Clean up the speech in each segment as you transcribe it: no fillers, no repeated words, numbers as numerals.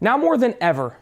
Now more than ever,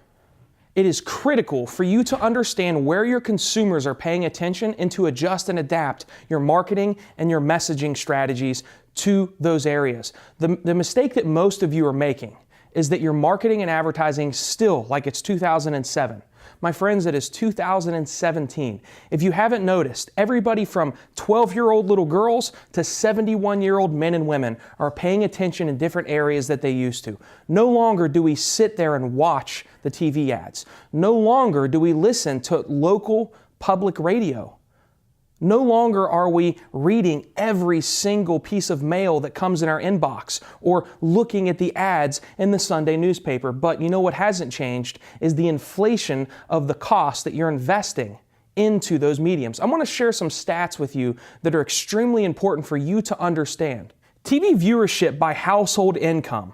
it is critical for you to understand where your consumers are paying attention and to adjust and adapt your marketing and your messaging strategies to those areas. The mistake that most of you are making is that you're marketing and advertising still like it's 2007. My friends, it is 2017. If you haven't noticed, everybody from 12-year-old little girls to 71-year-old men and women are paying attention in different areas that they used to. No longer do we sit there and watch the TV ads. No longer do we listen to local public radio. No longer are we reading every single piece of mail that comes in our inbox or looking at the ads in the Sunday newspaper. But you know what hasn't changed is the inflation of the cost that you're investing into those mediums. I want to share some stats with you that are extremely important for you to understand. TV viewership by household income.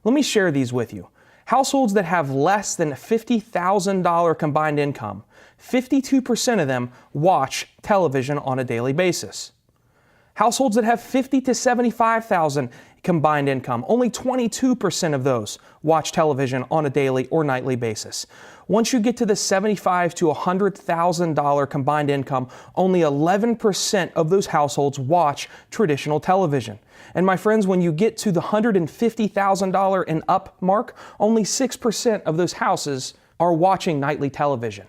Let me share these with you. Households that have less than $50,000 combined income, 52% of them watch television on a daily basis. Households that have $50,000 to $75,000 combined income, only 22% of those watch television on a daily or nightly basis. Once you get to the $75,000 to $100,000 combined income, only 11% of those households watch traditional television. And my friends, when you get to the $150,000 and up mark, only 6% of those houses are watching nightly television.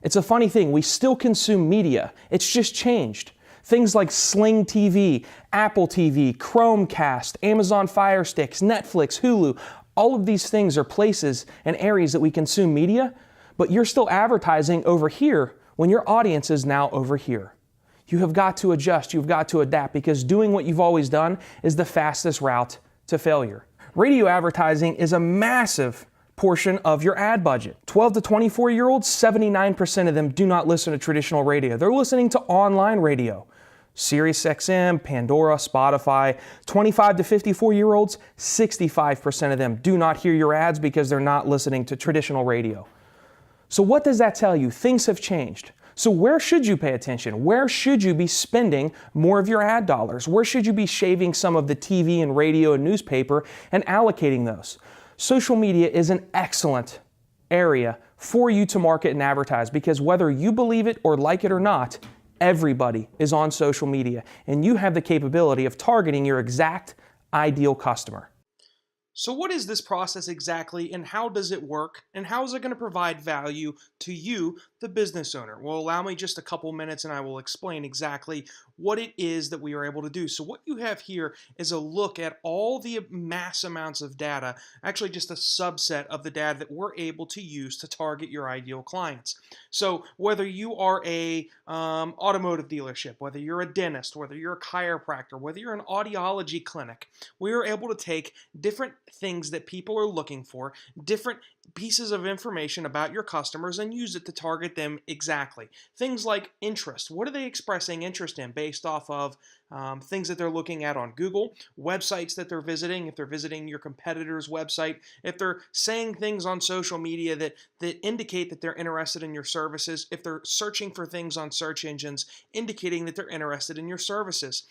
It's a funny thing, we still consume media. It's just changed. Things like Sling TV, Apple TV, Chromecast, Amazon Fire Sticks, Netflix, Hulu, all of these things are places and areas that we consume media, but you're still advertising over here when your audience is now over here. You have got to adjust, you've got to adapt, because doing what you've always done is the fastest route to failure. Radio advertising is a massive portion of your ad budget. 12 to 24-year-olds, 79% of them do not listen to traditional radio. They're listening to online radio. Sirius XM, Pandora, Spotify. 25 to 54-year-olds, 65% of them do not hear your ads because they're not listening to traditional radio. So what does that tell you? Things have changed. So where should you pay attention? Where should you be spending more of your ad dollars? Where should you be shaving some of the TV and radio and newspaper and allocating those? Social media is an excellent area for you to market and advertise, because whether you believe it or like it or not, everybody is on social media, and you have the capability of targeting your exact ideal customer. So what is this process exactly, and how does it work, and how is it going to provide value to you, the business owner? Well, allow me just a couple minutes and I will explain exactly what it is that we are able to do. So what you have here is a look at all the mass amounts of data, actually just a subset of the data that we're able to use to target your ideal clients. So whether you are a automotive dealership, whether you're a dentist, whether you're a chiropractor, whether you're an audiology clinic, we are able to take different things that people are looking for, different pieces of information about your customers, and use it to target them exactly. Things like interest. What are they expressing interest in based off of things that they're looking at on Google, websites that they're visiting, if they're visiting your competitor's website, if they're saying things on social media that indicate that they're interested in your services, if they're searching for things on search engines indicating that they're interested in your services.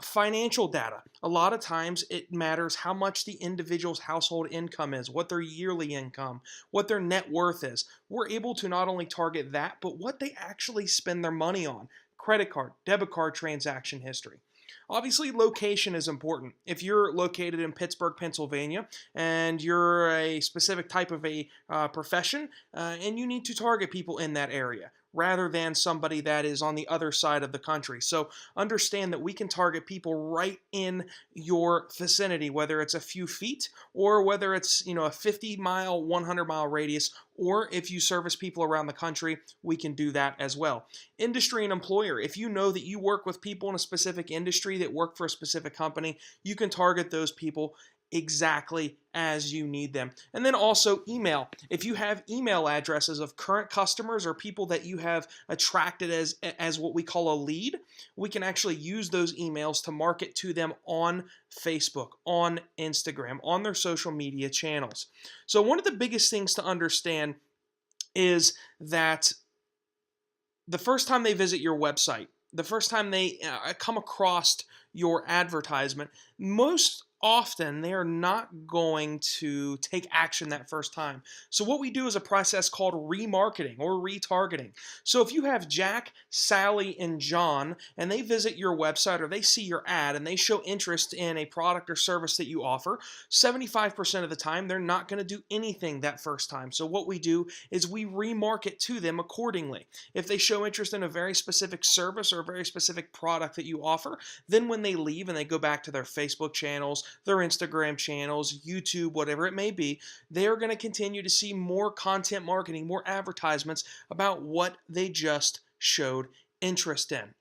Financial data. A lot of times it matters how much the individual's household income is, what their yearly income, what their net worth is. We're able to not only target that, but what they actually spend their money on. Credit card, debit card transaction history. Obviously, location is important. If you're located in Pittsburgh, Pennsylvania, and you're a specific type of a profession, and you need to target people in that area, rather than somebody that is on the other side of the country. So understand that we can target people right in your vicinity, whether it's a few feet or whether it's a 50-mile, 100-mile radius, or if you service people around the country, we can do that as well. Industry and employer. If you know that you work with people in a specific industry that work for a specific company, you can target those people exactly as you need them. And then also email. If you have email addresses of current customers or people that you have attracted as what we call a lead, we can actually use those emails to market to them on Facebook, on Instagram, on their social media channels. So one of the biggest things to understand is that the first time they visit your website, the first time they come across your advertisement, most often they are not going to take action that first time. So what we do is a process called remarketing or retargeting. So if you have Jack, Sally, and John, and they visit your website or they see your ad and they show interest in a product or service that you offer, 75% of the time they're not going to do anything that first time. So what we do is we remarket to them accordingly. If they show interest in a very specific service or a very specific product that you offer, then when they leave and they go back to their Facebook channels, their Instagram channels, YouTube, whatever it may be, they are going to continue to see more content marketing, more advertisements about what they just showed interest in.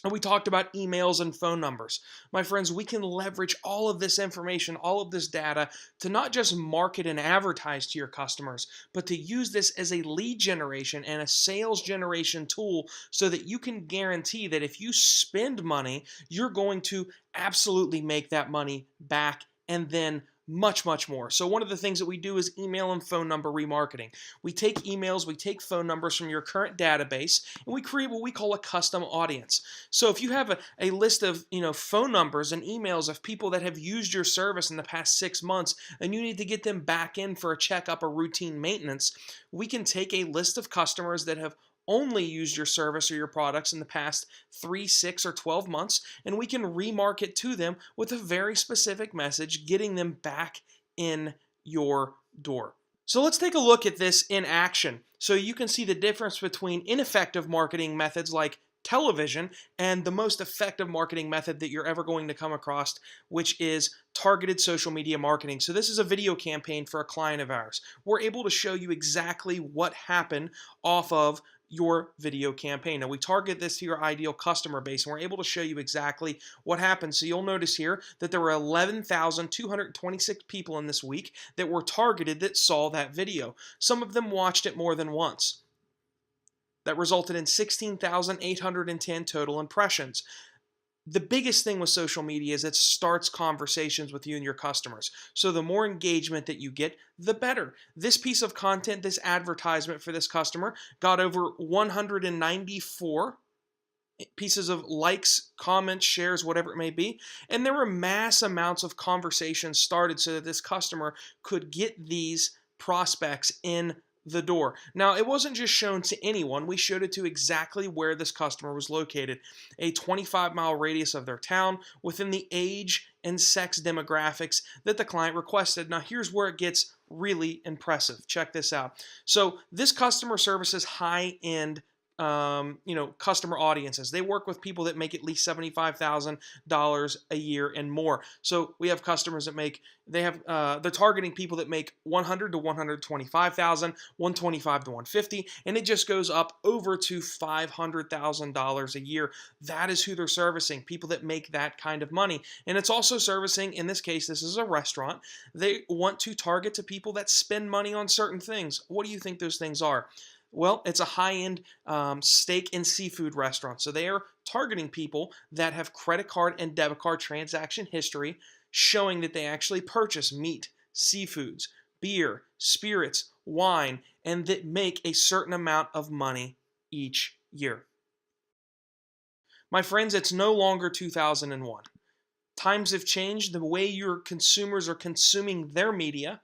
And we talked about emails and phone numbers. My friends, we can leverage all of this information, all of this data to not just market and advertise to your customers, but to use this as a lead generation and a sales generation tool so that you can guarantee that if you spend money, you're going to absolutely make that money back and then much, much more. So one of the things that we do is email and phone number remarketing. We take emails, we take phone numbers from your current database, and we create what we call a custom audience. So if you have a list of phone numbers and emails of people that have used your service in the past 6 months, and you need to get them back in for a checkup or routine maintenance, we can take a list of customers that have only used your service or your products in the past 3, 6, or 12 months, and we can remarket to them with a very specific message, getting them back in your door. So let's take a look at this in action so you can see the difference between ineffective marketing methods like television and the most effective marketing method that you're ever going to come across, which is targeted social media marketing. So this is a video campaign for a client of ours. We're able to show you exactly what happened off of your video campaign. Now we target this to your ideal customer base and we're able to show you exactly what happened. So you'll notice here that there were 11,226 people in this week that were targeted that saw that video. Some of them watched it more than once. That resulted in 16,810 total impressions. The biggest thing with social media is it starts conversations with you and your customers. So the more engagement that you get, the better. This piece of content, this advertisement for this customer, got over 194 pieces of likes, comments, shares, whatever it may be. And there were mass amounts of conversations started so that this customer could get these prospects in the door. Now, it wasn't just shown to anyone. We showed it to exactly where this customer was located, a 25-mile radius of their town within the age and sex demographics that the client requested. Now, here's where it gets really impressive. Check this out. So this customer services high-end customer audiences. They work with people that make at least $75,000 a year and more. So we have customers that they're targeting people that make $100,000 to $125,000, $125,000 to $150,000, and it just goes up over to $500,000 a year. That is who they're servicing, people that make that kind of money. And it's also servicing, in this case, this is a restaurant. They want to target to people that spend money on certain things. What do you think those things are? Well, it's a high-end steak and seafood restaurant. So they are targeting people that have credit card and debit card transaction history showing that they actually purchase meat, seafoods, beer, spirits, wine, and that make a certain amount of money each year. My friends, it's no longer 2001. Times have changed. The way your consumers are consuming their media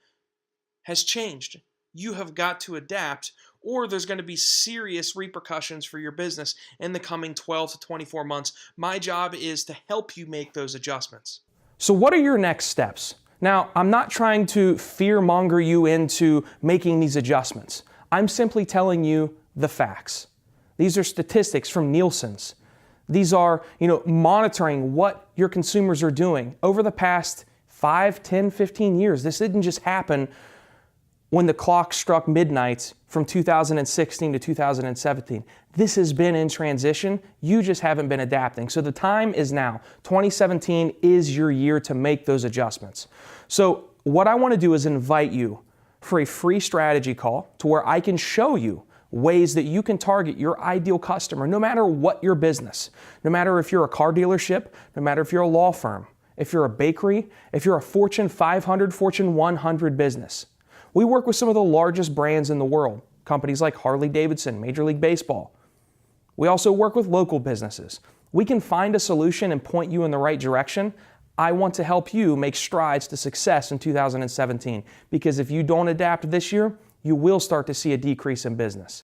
has changed. You have got to adapt, or there's going to be serious repercussions for your business in the coming 12 to 24 months. My job is to help you make those adjustments. So what are your next steps? Now, I'm not trying to fear-monger you into making these adjustments. I'm simply telling you the facts. These are statistics from Nielsen's. These are, monitoring what your consumers are doing over the past 5, 10, 15 years. This didn't just happen when the clock struck midnight from 2016 to 2017. This has been in transition. You just haven't been adapting. So the time is now. 2017 is your year to make those adjustments. So what I want to do is invite you for a free strategy call to where I can show you ways that you can target your ideal customer, no matter what your business, no matter if you're a car dealership, no matter if you're a law firm, if you're a bakery, if you're a Fortune 500, Fortune 100 business. We work with some of the largest brands in the world, companies like Harley-Davidson, Major League Baseball. We also work with local businesses. We can find a solution and point you in the right direction. I want to help you make strides to success in 2017, because if you don't adapt this year, you will start to see a decrease in business.